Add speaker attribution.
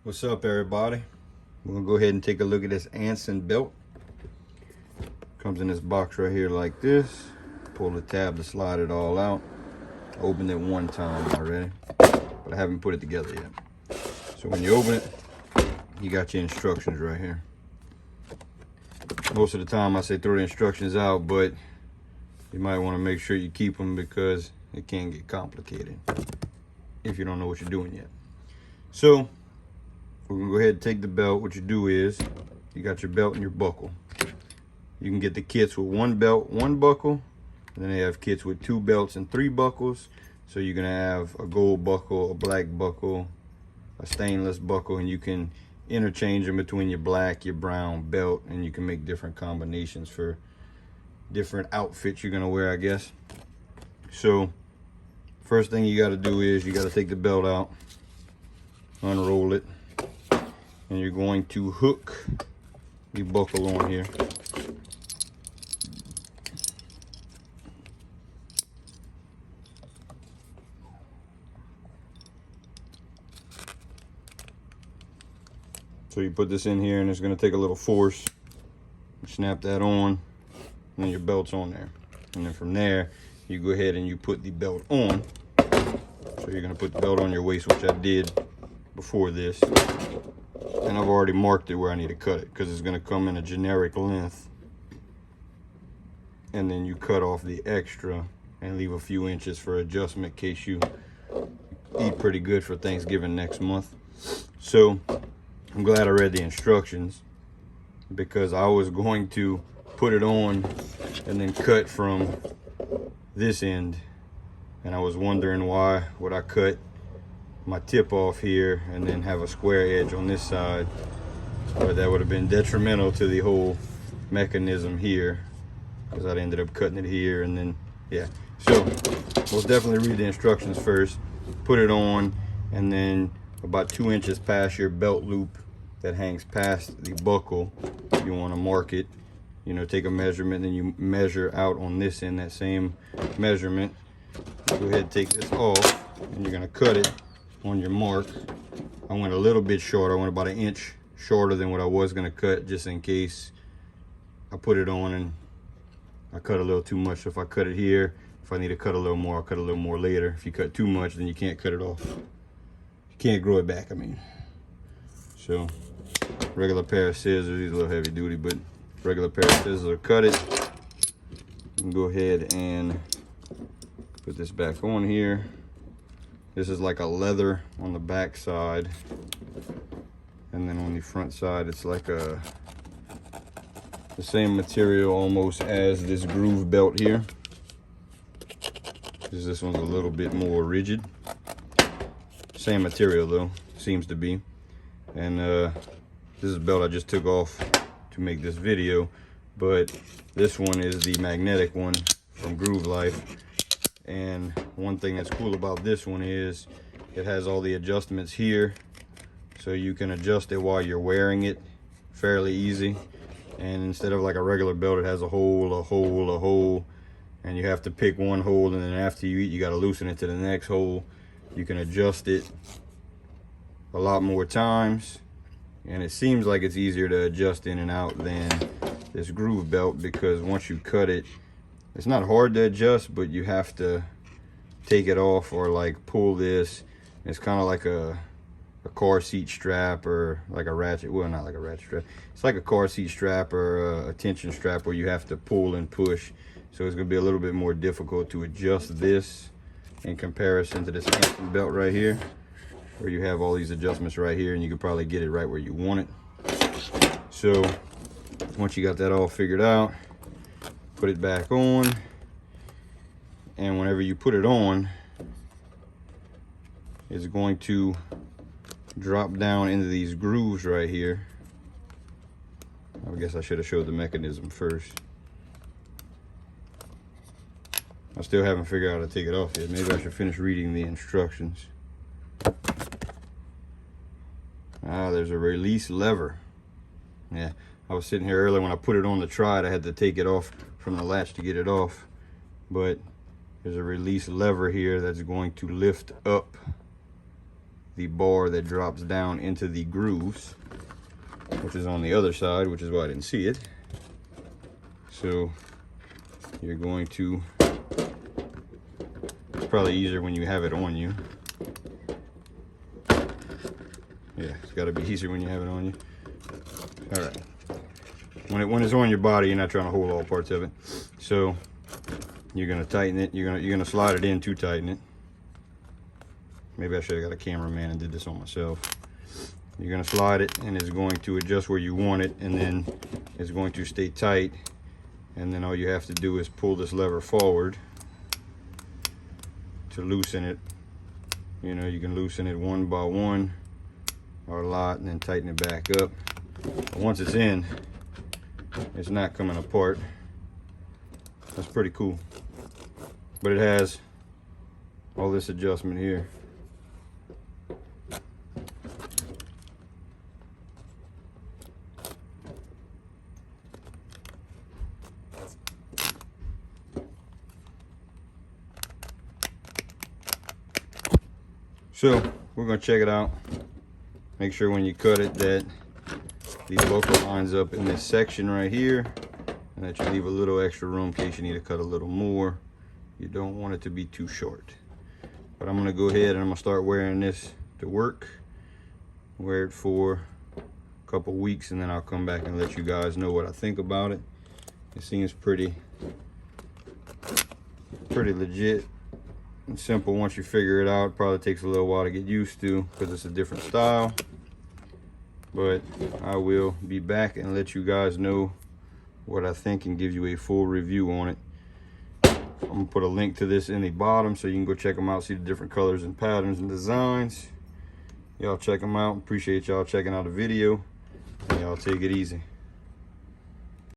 Speaker 1: What's up, everybody? We're gonna go ahead and take a look at this Anson belt. Comes in this box right here like this. Pull the tab to slide it all out. Opened it one time already, but I haven't put it together yet. So when you open it, you got your instructions right here. Most of the time I say throw the instructions out, but you might want to make sure you keep them because it can get complicated if you don't know what you're doing yet. So we're gonna go ahead and take the belt. What you do is you got your belt and your buckle. You can get the kits with one belt, one buckle, and then they have kits with 2 belts and 3 buckles. So you're gonna have a gold buckle, a black buckle, a stainless buckle, and you can interchange them between your black, your brown belt, and you can make different combinations for different outfits you're gonna wear, I guess. So first thing you gotta do is you gotta take the belt out, unroll it, and you're going to hook the buckle on here. So you put this in here and it's going to take a little force. You snap that on, and then your belt's on there. And then from there, you go ahead and you put the belt on. So you're going to put the belt on your waist, which I did before this. And I've already marked it where I need to cut it because it's going to come in a generic length. And then you cut off the extra and leave a few inches for adjustment in case you eat pretty good for Thanksgiving next month. So I'm glad I read the instructions because I was going to put it on and then cut from this end. And I was wondering why would I cut my tip off here and then have a square edge on this side, but that would have been detrimental to the whole mechanism here because I ended up cutting it here. And then yeah, so most definitely read the instructions first, put it on, and then about 2 inches past your belt loop that hangs past the buckle, you want to mark it, you know, take a measurement, and you measure out on this end that same measurement. Go ahead and take this off and you're going to cut it on your mark. I went a little bit short. I went about 1 inch shorter than what I was going to cut, just in case I put it on and I cut a little too much. So if I cut it here, if I need to cut a little more, I'll cut a little more later. If you cut too much, then you can't cut it off. You can't grow it back, I mean. So regular pair of scissors, these are a little heavy duty, but regular pair of scissors will cut it. You can go ahead and put this back on here. This is like a leather on the back side, and then on the front side it's like the same material almost as this groove belt here. This one's a little bit more rigid. Same material though, seems to be. And this is a belt I just took off to make this video, but this one is the magnetic one from Groove Life. And one thing that's cool about this one is it has all the adjustments here, so you can adjust it while you're wearing it fairly easy. And instead of like a regular belt, it has a hole, and you have to pick one hole, and then after you eat, you got to loosen it to the next hole. You can adjust it a lot more times, and it seems like it's easier to adjust in and out than this groove belt, because once you cut it, it's not hard to adjust, but you have to take it off or like pull this. It's kind of like a car seat strap, or like a ratchet, well, not like a ratchet strap. It's like a car seat strap or a tension strap where you have to pull and push. So it's gonna be a little bit more difficult to adjust this in comparison to this Anson belt right here, where you have all these adjustments right here and you can probably get it right where you want it. So once you got that all figured out, put it back on, and whenever you put it on, it's going to drop down into these grooves right here. I guess I should have showed the mechanism first. I still haven't figured out how to take it off yet. Maybe I should finish reading the instructions. There's a release lever. Yeah, I was sitting here earlier when I put it on to try it. I had to take it off from the latch to get it off, but there's a release lever here that's going to lift up the bar that drops down into the grooves, which is on the other side, which is why I didn't see it. So you're going to, it's probably easier when you have it on you. Yeah, it's got to be easier when you have it on you. All right. When it's on your body, you're not trying to hold all parts of it. So you're gonna tighten it. You're gonna slide it in to tighten it. Maybe I should have got a cameraman and did this on myself. You're gonna slide it, and it's going to adjust where you want it, and then it's going to stay tight. And then all you have to do is pull this lever forward to loosen it. You know, you can loosen it one by one or a lot, and then tighten it back up. But once it's in, it's not coming apart. That's pretty cool. But it has all this adjustment here. So we're going to check it out. Make sure when you cut it that the buckle lines up in this section right here, and that you leave a little extra room in case you need to cut a little more. You don't want it to be too short. But I'm going to go ahead and I'm going to start wearing this to work. Wear it for a couple weeks, and then I'll come back and let you guys know what I think about it. It seems pretty legit and simple once you figure it out. Probably takes a little while to get used to because it's a different style. But I will be back and let you guys know what I think and give you a full review on it. I'm gonna put a link to this in the bottom so you can go check them out, see the different colors and patterns and designs. Y'all check them out. Appreciate y'all checking out the video, and y'all take it easy.